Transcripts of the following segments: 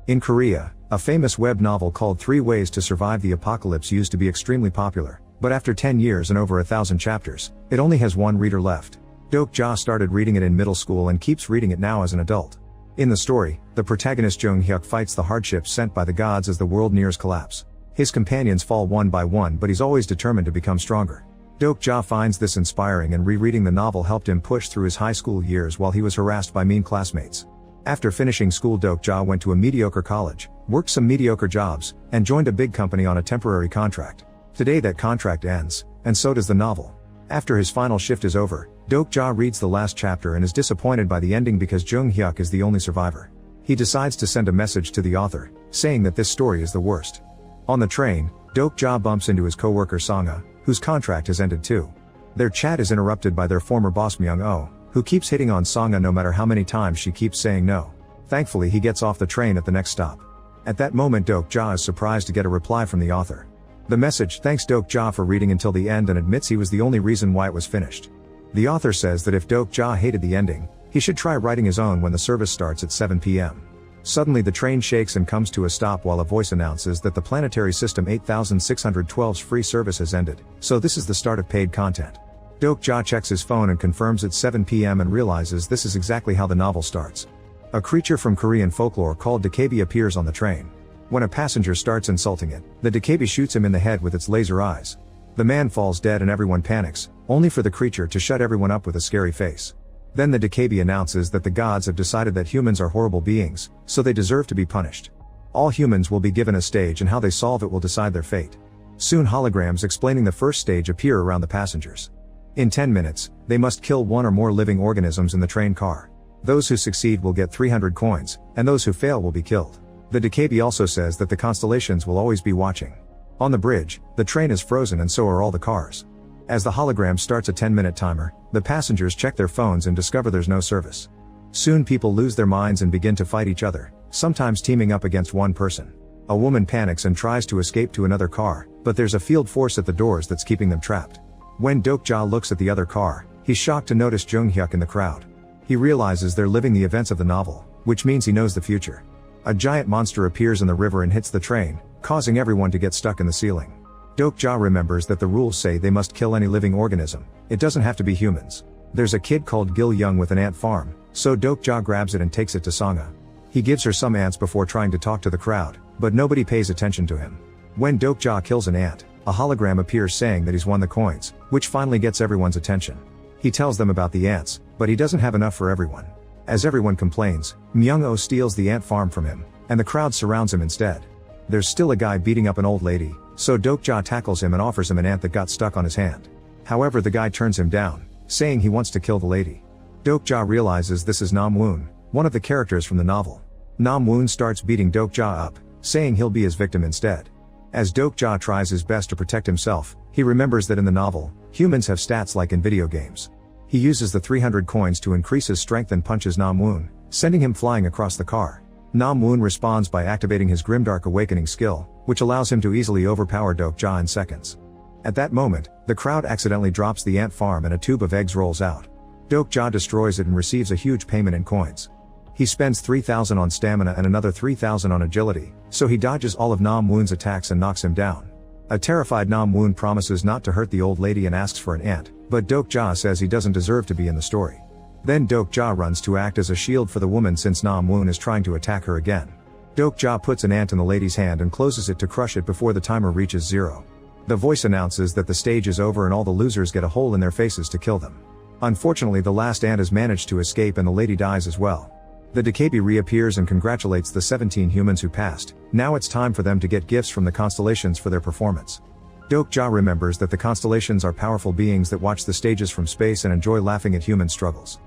In Korea, a famous web novel called 3 Ways to Survive the Apocalypse used to be extremely popular, but after 10 years and over 1,000 chapters, it only has one reader left. Dokja started reading it in middle school and keeps reading it now as an adult. In the story, the protagonist Jung Hyuk fights the hardships sent by the gods as the world nears collapse. His companions fall one by one, but he's always determined to become stronger. Dokja finds this inspiring, and rereading the novel helped him push through his high school years while he was harassed by mean classmates. After finishing school, Dokja went to a mediocre college, worked some mediocre jobs, and joined a big company on a temporary contract. Today that contract ends, and so does the novel. After his final shift is over, Dokja reads the last chapter and is disappointed by the ending because Jung Hyuk is the only survivor. He decides to send a message to the author, saying that this story is the worst. On the train, Dokja bumps into his co-worker Sanga, whose contract has ended too. Their chat is interrupted by their former boss Myung-oh, who keeps hitting on Sanga no matter how many times she keeps saying no. Thankfully he gets off the train at the next stop. At that moment Dokja is surprised to get a reply from the author. The message thanks Dokja for reading until the end and admits he was the only reason why it was finished. The author says that if Dokja hated the ending, he should try writing his own when the service starts at 7 p.m. Suddenly the train shakes and comes to a stop while a voice announces that the Planetary System 8612's free service has ended, so this is the start of paid content. Dokja checks his phone and confirms it's 7 p.m. and realizes this is exactly how the novel starts. A creature from Korean folklore called Dakabi appears on the train. When a passenger starts insulting it, the Dakabi shoots him in the head with its laser eyes. The man falls dead and everyone panics, only for the creature to shut everyone up with a scary face. Then the Dakabi announces that the gods have decided that humans are horrible beings, so they deserve to be punished. All humans will be given a stage and how they solve it will decide their fate. Soon holograms explaining the first stage appear around the passengers. In 10 minutes, they must kill one or more living organisms in the train car. Those who succeed will get 300 coins, and those who fail will be killed. The Dakabi also says that the constellations will always be watching. On the bridge, the train is frozen and so are all the cars. As the hologram starts a 10-minute timer, the passengers check their phones and discover there's no service. Soon people lose their minds and begin to fight each other, sometimes teaming up against one person. A woman panics and tries to escape to another car, but there's a field force at the doors that's keeping them trapped. When Dokja looks at the other car, he's shocked to notice Jung Hyuk in the crowd. He realizes they're living the events of the novel, which means he knows the future. A giant monster appears in the river and hits the train, causing everyone to get stuck in the ceiling. Dokja remembers that the rules say they must kill any living organism, it doesn't have to be humans. There's a kid called Gil Young with an ant farm, so Dokja grabs it and takes it to Sanga. He gives her some ants before trying to talk to the crowd, but nobody pays attention to him. When Dokja kills an ant, a hologram appears saying that he's won the coins, which finally gets everyone's attention. He tells them about the ants, but he doesn't have enough for everyone. As everyone complains, Myung-oh steals the ant farm from him, and the crowd surrounds him instead. There's still a guy beating up an old lady, so Dokja tackles him and offers him an ant that got stuck on his hand. However, the guy turns him down, saying he wants to kill the lady. Dokja realizes this is Nam Woon, one of the characters from the novel. Nam Woon starts beating Dokja up, saying he'll be his victim instead. As Dokja tries his best to protect himself, he remembers that in the novel, humans have stats like in video games. He uses the 300 coins to increase his strength and punches Nam Woon, sending him flying across the car. Nam Woon responds by activating his Grimdark Awakening skill, which allows him to easily overpower Dokja in seconds. At that moment, the crowd accidentally drops the ant farm and a tube of eggs rolls out. Dokja destroys it and receives a huge payment in coins. He spends 3,000 on stamina and another 3,000 on agility, so he dodges all of Nam Woon's attacks and knocks him down. A terrified Nam Woon promises not to hurt the old lady and asks for an ant, but Dokja says he doesn't deserve to be in the story. Then Dokja runs to act as a shield for the woman since Nam Woon is trying to attack her again. Dokja puts an ant in the lady's hand and closes it to crush it before the timer reaches 0. The voice announces that the stage is over and all the losers get a hole in their faces to kill them. Unfortunately, the last ant has managed to escape and the lady dies as well. The Dakabi reappears and congratulates the 17 humans who passed. Now it's time for them to get gifts from the constellations for their performance. Dokja remembers that the constellations are powerful beings that watch the stages from space and enjoy laughing at human struggles.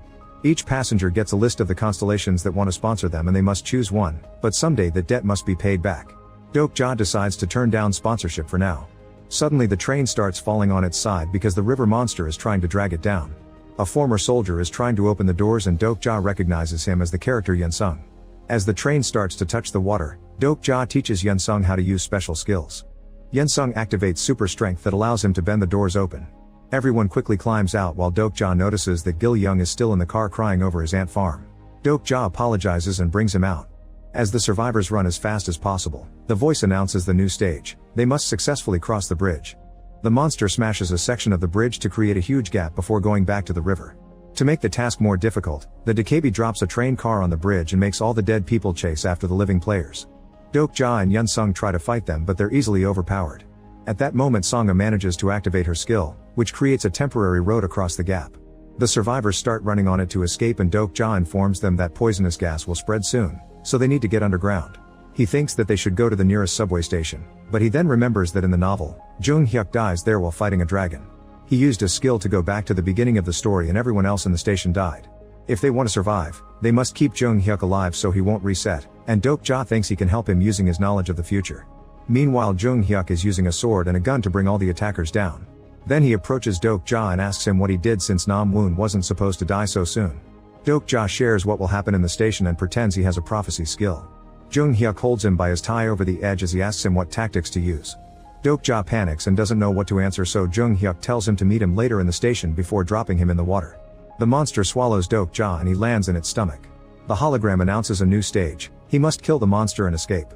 Each passenger gets a list of the constellations that want to sponsor them and they must choose one, but someday the debt must be paid back. Dokja decides to turn down sponsorship for now. Suddenly the train starts falling on its side because the river monster is trying to drag it down. A former soldier is trying to open the doors and Dokja recognizes him as the character Yunsung. As the train starts to touch the water, Dokja teaches Yunsung how to use special skills. Yunsung activates super strength that allows him to bend the doors open. Everyone quickly climbs out while Dokja notices that Gil Young is still in the car crying over his ant farm. Dokja apologizes and brings him out. As the survivors run as fast as possible, the voice announces the new stage. They must successfully cross the bridge. The monster smashes a section of the bridge to create a huge gap before going back to the river. To make the task more difficult, the Dakabi drops a train car on the bridge and makes all the dead people chase after the living players. Dokja and Yunsung try to fight them, but they're easily overpowered. At that moment, Songa manages to activate her skill, which creates a temporary road across the gap. The survivors start running on it to escape, and Dokja informs them that poisonous gas will spread soon, so they need to get underground. He thinks that they should go to the nearest subway station, but he then remembers that in the novel, Jung Hyuk dies there while fighting a dragon. He used his skill to go back to the beginning of the story, and everyone else in the station died. If they want to survive, they must keep Jung Hyuk alive so he won't reset, and Dokja thinks he can help him using his knowledge of the future. Meanwhile, Jung Hyuk is using a sword and a gun to bring all the attackers down. Then he approaches Dokja and asks him what he did, since Nam Woon wasn't supposed to die so soon. Dokja shares what will happen in the station and pretends he has a prophecy skill. Jung Hyuk holds him by his tie over the edge as he asks him what tactics to use. Dokja panics and doesn't know what to answer, so Jung Hyuk tells him to meet him later in the station before dropping him in the water. The monster swallows Dokja and he lands in its stomach. The hologram announces a new stage. He must kill the monster and escape.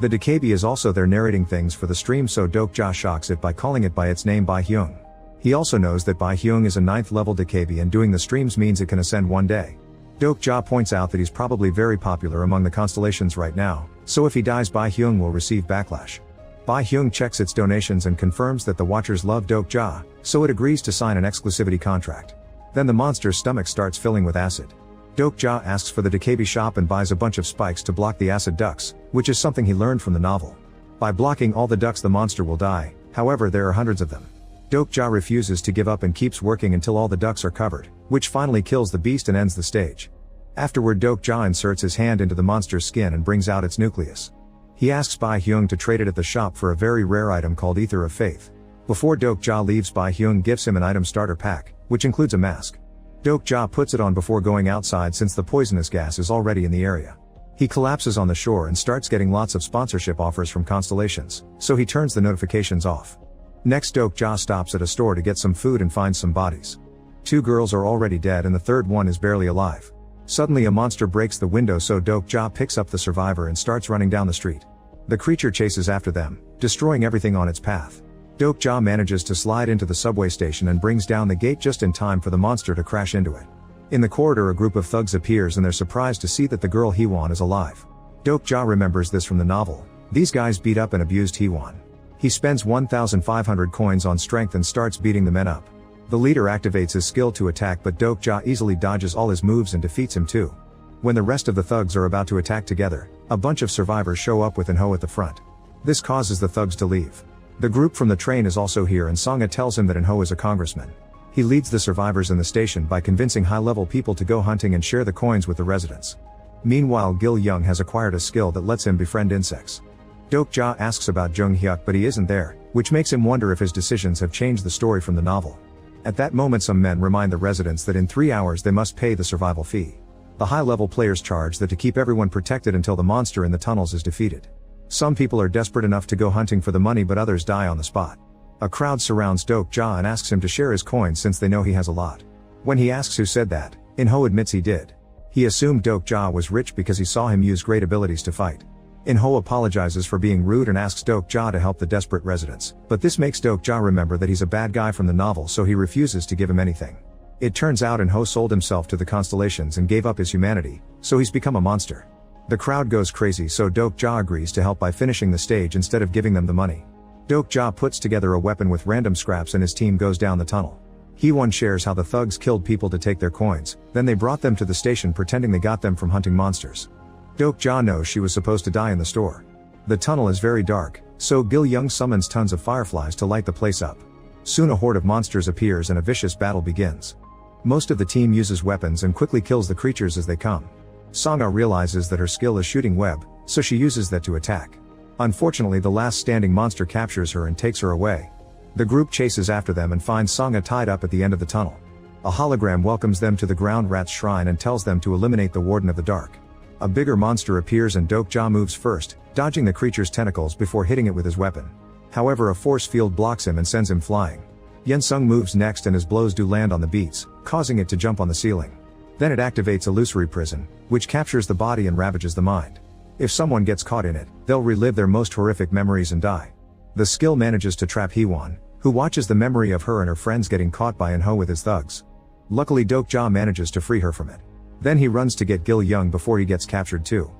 The Dakabi is also there narrating things for the stream, so Dokja shocks it by calling it by its name, Bai Hyung. He also knows that Bai Hyung is a 9th level Dakabi, and doing the streams means it can ascend one day. Dokja points out that he's probably very popular among the constellations right now, so if he dies, Bai Hyung will receive backlash. Bai Hyung checks its donations and confirms that the Watchers love Dokja, so it agrees to sign an exclusivity contract. Then the monster's stomach starts filling with acid. Dokja asks for the Dakabi shop and buys a bunch of spikes to block the acid ducts, which is something he learned from the novel. By blocking all the ducts, the monster will die, however there are hundreds of them. Dokja refuses to give up and keeps working until all the ducts are covered, which finally kills the beast and ends the stage. Afterward, Dokja inserts his hand into the monster's skin and brings out its nucleus. He asks Bai Hyung to trade it at the shop for a very rare item called Ether of Faith. Before Dokja leaves, Bai Hyung gives him an item starter pack, which includes a mask. Dokja puts it on before going outside, since the poisonous gas is already in the area. He collapses on the shore and starts getting lots of sponsorship offers from constellations, so he turns the notifications off. Next, Dokja stops at a store to get some food and finds some bodies. 2 girls are already dead and the third one is barely alive. Suddenly a monster breaks the window, so Dokja picks up the survivor and starts running down the street. The creature chases after them, destroying everything on its path. Dokja manages to slide into the subway station and brings down the gate just in time for the monster to crash into it. In the corridor, a group of thugs appears and they're surprised to see that the girl Hee-won is alive. Dokja remembers this from the novel. These guys beat up and abused Hee-won. He spends 1,500 coins on strength and starts beating the men up. The leader activates his skill to attack, but Dokja easily dodges all his moves and defeats him too. When the rest of the thugs are about to attack together, a bunch of survivors show up with In-ho at the front. This causes the thugs to leave. The group from the train is also here, and Songa tells him that In-ho is a congressman. He leads the survivors in the station by convincing high-level people to go hunting and share the coins with the residents. Meanwhile, Gil Young has acquired a skill that lets him befriend insects. Dokja asks about Jung Hyuk, but he isn't there, which makes him wonder if his decisions have changed the story from the novel. At that moment, some men remind the residents that in 3 hours they must pay the survival fee. The high-level players charge that to keep everyone protected until the monster in the tunnels is defeated. Some people are desperate enough to go hunting for the money, but others die on the spot. A crowd surrounds Dokja and asks him to share his coins since they know he has a lot. When he asks who said that, In-ho admits he did. He assumed Dokja was rich because he saw him use great abilities to fight. In-ho apologizes for being rude and asks Dokja to help the desperate residents, but this makes Dokja remember that he's a bad guy from the novel, so he refuses to give him anything. It turns out In-ho sold himself to the constellations and gave up his humanity, so he's become a monster. The crowd goes crazy, so Dokja agrees to help by finishing the stage instead of giving them the money. Dokja puts together a weapon with random scraps and his team goes down the tunnel. Hee-won shares how the thugs killed people to take their coins, then they brought them to the station pretending they got them from hunting monsters. Dokja knows she was supposed to die in the store. The tunnel is very dark, so Gil Young summons tons of fireflies to light the place up. Soon a horde of monsters appears and a vicious battle begins. Most of the team uses weapons and quickly kills the creatures as they come. Songa realizes that her skill is shooting web, so she uses that to attack. Unfortunately, the last standing monster captures her and takes her away. The group chases after them and finds Songa tied up at the end of the tunnel. A hologram welcomes them to the ground rat's shrine and tells them to eliminate the Warden of the Dark. A bigger monster appears and Dokja moves first, dodging the creature's tentacles before hitting it with his weapon. However, a force field blocks him and sends him flying. Yunsung moves next and his blows do land on the beats, causing it to jump on the ceiling. Then it activates Illusory Prison, which captures the body and ravages the mind. If someone gets caught in it, they'll relive their most horrific memories and die. The skill manages to trap Hee-won, who watches the memory of her and her friends getting caught by In-ho with his thugs. Luckily Dokja manages to free her from it. Then he runs to get Gil-young before he gets captured too.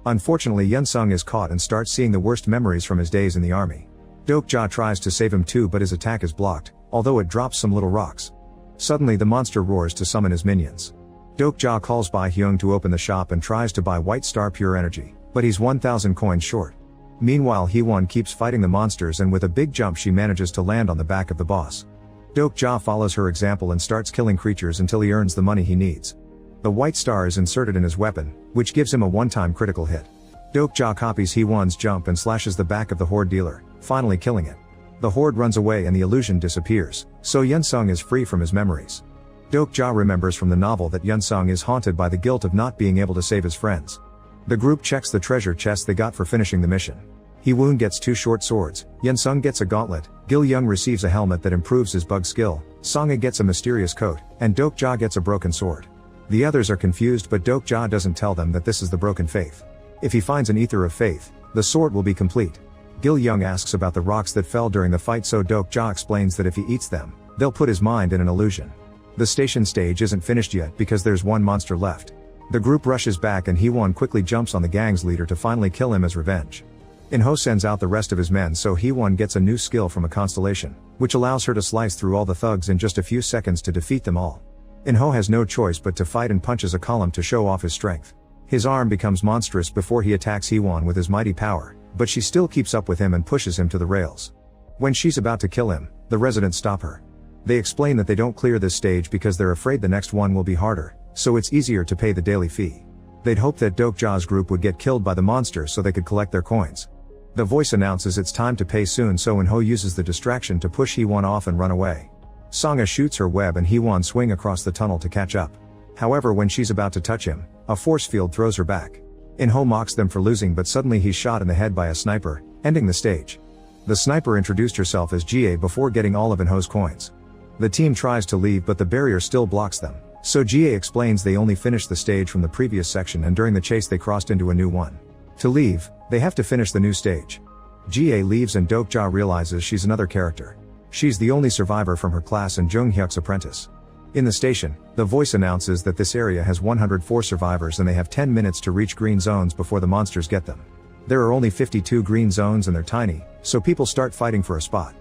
Unfortunately Yeon-sung is caught and starts seeing the worst memories from his days in the army. Dokja tries to save him too, but his attack is blocked, although it drops some little rocks. Suddenly the monster roars to summon his minions. Dokja calls Bae-hyung to open the shop and tries to buy White Star Pure Energy, but he's 1,000 coins short. Meanwhile Hee-won keeps fighting the monsters, and with a big jump she manages to land on the back of the boss. Dokja follows her example and starts killing creatures until he earns the money he needs. The White Star is inserted in his weapon, which gives him a one-time critical hit. Dokja copies Hee-won's jump and slashes the back of the Horde dealer, finally killing it. The Horde runs away and the illusion disappears, so Yeon-sung is free from his memories. Dokja remembers from the novel that Yeon-sung is haunted by the guilt of not being able to save his friends. The group checks the treasure chest they got for finishing the mission. Hee-won gets 2 short swords, Yeon-sung gets a gauntlet, Gil-young receives a helmet that improves his bug skill, Song-a gets a mysterious coat, and Dokja gets a broken sword. The others are confused, but Dokja doesn't tell them that this is the broken faith. If he finds an ether of faith, the sword will be complete. Gil-young asks about the rocks that fell during the fight, so Dokja explains that if he eats them, they'll put his mind in an illusion. The station stage isn't finished yet because there's one monster left. The group rushes back and Hee-won quickly jumps on the gang's leader to finally kill him as revenge. In-ho sends out the rest of his men, so Hee-won gets a new skill from a constellation, which allows her to slice through all the thugs in just a few seconds to defeat them all. In-ho has no choice but to fight and punches a column to show off his strength. His arm becomes monstrous before he attacks Hee-won with his mighty power, but she still keeps up with him and pushes him to the rails. When she's about to kill him, the residents stop her. They explain that they don't clear this stage because they're afraid the next one will be harder, so it's easier to pay the daily fee. They'd hoped that Dokja's group would get killed by the monster so they could collect their coins. The voice announces it's time to pay soon, so In-ho uses the distraction to push Hee-won off and run away. Song-a shoots her web and Hee-won swing across the tunnel to catch up. However, when she's about to touch him, a force field throws her back. In-ho mocks them for losing, but suddenly he's shot in the head by a sniper, ending the stage. The sniper introduced herself as Jie before getting all of In-ho's coins. The team tries to leave, but the barrier still blocks them, so Jie explains they only finished the stage from the previous section and during the chase they crossed into a new one. To leave, they have to finish the new stage. Jie leaves and Dokja realizes she's another character. She's the only survivor from her class and Jung-hyuk's apprentice. In the station, the voice announces that this area has 104 survivors and they have 10 minutes to reach green zones before the monsters get them. There are only 52 green zones and they're tiny, so people start fighting for a spot.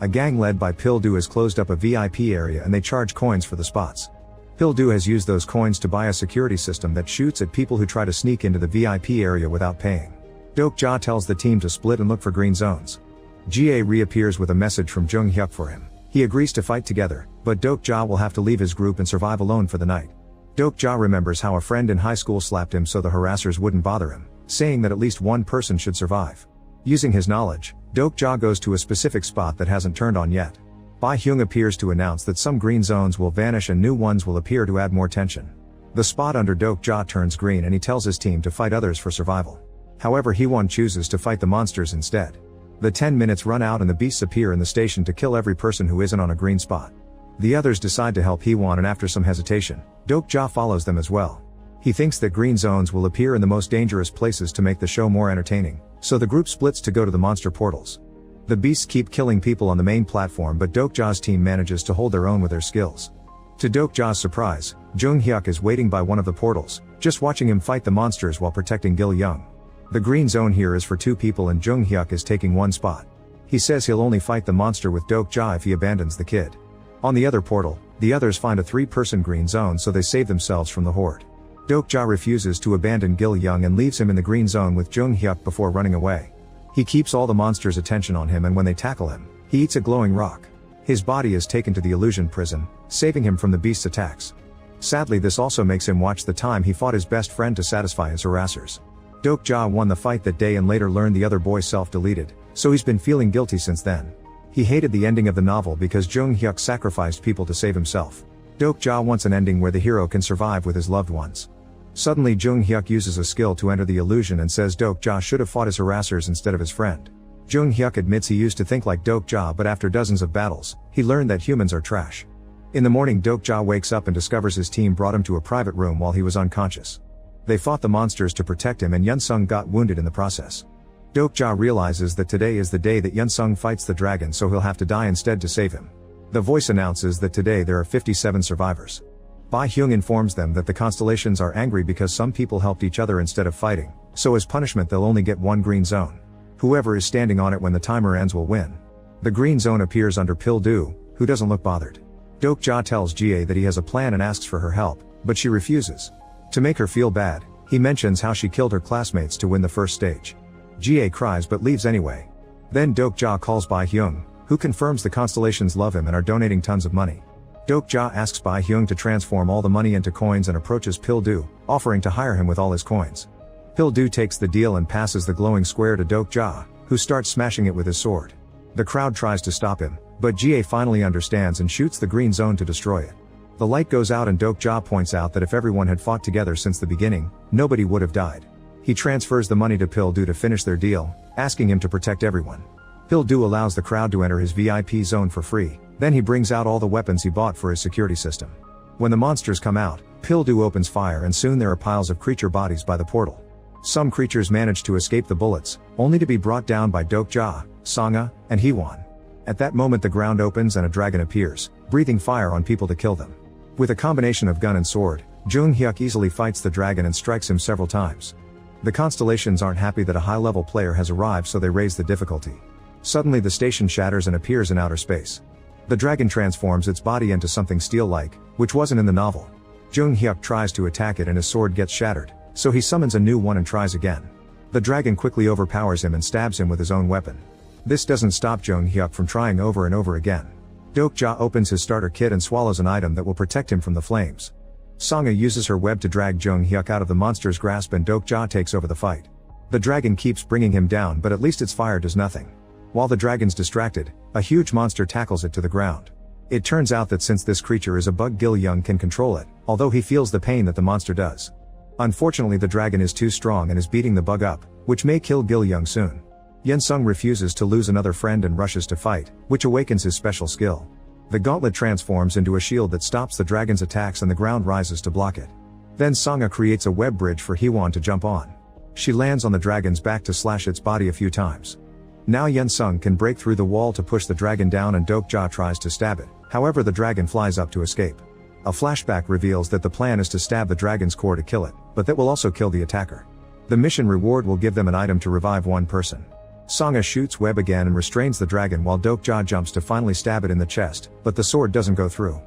A gang led by Pildu has closed up a VIP area and they charge coins for the spots. Pildu has used those coins to buy a security system that shoots at people who try to sneak into the VIP area without paying. Dokja tells the team to split and look for green zones. Jie reappears with a message from Jung-hyuk for him. He agrees to fight together, but Dokja will have to leave his group and survive alone for the night. Dokja remembers how a friend in high school slapped him so the harassers wouldn't bother him, saying that at least one person should survive. Using his knowledge, Dokja goes to a specific spot that hasn't turned on yet. Bae-hyung appears to announce that some green zones will vanish and new ones will appear to add more tension. The spot under Dokja turns green and he tells his team to fight others for survival. However, Hee-won chooses to fight the monsters instead. The 10 minutes run out and the beasts appear in the station to kill every person who isn't on a green spot. The others decide to help Hee-won and after some hesitation, Dokja follows them as well. He thinks that green zones will appear in the most dangerous places to make the show more entertaining, so the group splits to go to the monster portals. The beasts keep killing people on the main platform, but Dokja's team manages to hold their own with their skills. To Dokja's surprise, Jung-hyuk is waiting by one of the portals, just watching him fight the monsters while protecting Gil-young. The green zone here is for 2 people and Jung-hyuk is taking one spot. He says he'll only fight the monster with Dokja if he abandons the kid. On the other portal, the others find a 3-person green zone, so they save themselves from the horde. Dokja refuses to abandon Gil-young and leaves him in the green zone with Jung-hyuk before running away. He keeps all the monsters' attention on him and when they tackle him, he eats a glowing rock. His body is taken to the illusion prison, saving him from the beast's attacks. Sadly, this also makes him watch the time he fought his best friend to satisfy his harassers. Dokja won the fight that day and later learned the other boy self-deleted, so he's been feeling guilty since then. He hated the ending of the novel because Jung-hyuk sacrificed people to save himself. Dokja wants an ending where the hero can survive with his loved ones. Suddenly Jung-hyuk uses a skill to enter the illusion and says Dokja should have fought his harassers instead of his friend. Jung-hyuk admits he used to think like Dokja, but after dozens of battles, he learned that humans are trash. In the morning, Dokja wakes up and discovers his team brought him to a private room while he was unconscious. They fought the monsters to protect him and Yunsung got wounded in the process. Dokja realizes that today is the day that Yunsung fights the dragon, so he'll have to die instead to save him. The voice announces that today there are 57 survivors. Bai Hyung informs them that the constellations are angry because some people helped each other instead of fighting, so as punishment they'll only get one green zone. Whoever is standing on it when the timer ends will win. The green zone appears under Pildu, who doesn't look bothered. Dokja tells Jie that he has a plan and asks for her help, but she refuses. To make her feel bad, he mentions how she killed her classmates to win the first stage. Jie cries but leaves anyway. Then Dokja calls Bai Hyung, who confirms the constellations love him and are donating tons of money. Dokja asks Bai Hyung to transform all the money into coins and approaches Pildu, offering to hire him with all his coins. Pildu takes the deal and passes the glowing square to Dokja, who starts smashing it with his sword. The crowd tries to stop him, but Jie finally understands and shoots the green zone to destroy it. The light goes out and Dokja points out that if everyone had fought together since the beginning, nobody would have died. He transfers the money to Pildu to finish their deal, asking him to protect everyone. Pildu allows the crowd to enter his VIP zone for free, then he brings out all the weapons he bought for his security system. When the monsters come out, Pildu opens fire and soon there are piles of creature bodies by the portal. Some creatures manage to escape the bullets, only to be brought down by Dokja, Sangha, and Hwon. At that moment the ground opens and a dragon appears, breathing fire on people to kill them. With a combination of gun and sword, Jung Hyuk easily fights the dragon and strikes him several times. The constellations aren't happy that a high-level player has arrived, so they raise the difficulty. Suddenly the station shatters and appears in outer space. The dragon transforms its body into something steel-like, which wasn't in the novel. Jung Hyuk tries to attack it and his sword gets shattered, so he summons a new one and tries again. The dragon quickly overpowers him and stabs him with his own weapon. This doesn't stop Jung Hyuk from trying over and over again. Dokja opens his starter kit and swallows an item that will protect him from the flames. Sangha uses her web to drag Jung Hyuk out of the monster's grasp and Dokja takes over the fight. The dragon keeps bringing him down, but at least its fire does nothing. While the dragon's distracted, a huge monster tackles it to the ground. It turns out that since this creature is a bug, Gil Young can control it, although he feels the pain that the monster does. Unfortunately the dragon is too strong and is beating the bug up, which may kill Gil Young soon. Yunsung refuses to lose another friend and rushes to fight, which awakens his special skill. The gauntlet transforms into a shield that stops the dragon's attacks and the ground rises to block it. Then Sangha creates a web bridge for Hwon to jump on. She lands on the dragon's back to slash its body a few times. Now Yunsung can break through the wall to push the dragon down and Dokja tries to stab it, however the dragon flies up to escape. A flashback reveals that the plan is to stab the dragon's core to kill it, but that will also kill the attacker. The mission reward will give them an item to revive one person. Sangha shoots web again and restrains the dragon while Dokja jumps to finally stab it in the chest, but the sword doesn't go through.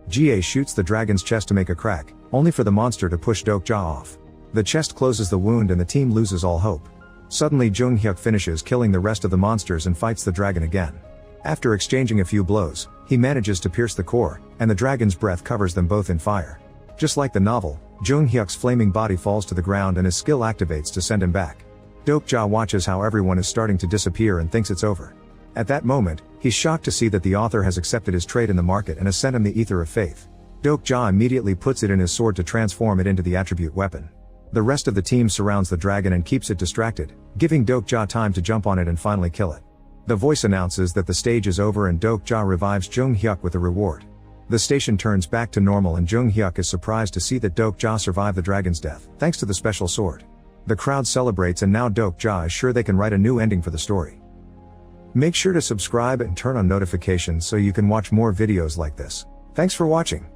Jie shoots the dragon's chest to make a crack, only for the monster to push Dokja off. The chest closes the wound and the team loses all hope. Suddenly Jung Hyuk finishes killing the rest of the monsters and fights the dragon again. After exchanging a few blows, he manages to pierce the core, and the dragon's breath covers them both in fire. Just like the novel, Jung Hyuk's flaming body falls to the ground and his skill activates to send him back. Dokja watches how everyone is starting to disappear and thinks it's over. At that moment, he's shocked to see that the author has accepted his trade in the market and has sent him the Ether of Faith. Dokja immediately puts it in his sword to transform it into the attribute weapon. The rest of the team surrounds the dragon and keeps it distracted, giving Dokja time to jump on it and finally kill it. The voice announces that the stage is over and Dokja revives Jung Hyuk with a reward. The station turns back to normal and Jung Hyuk is surprised to see that Dokja survived the dragon's death, thanks to the special sword. The crowd celebrates and now Dokja is sure they can write a new ending for the story. Make sure to subscribe and turn on notifications so you can watch more videos like this. Thanks for watching.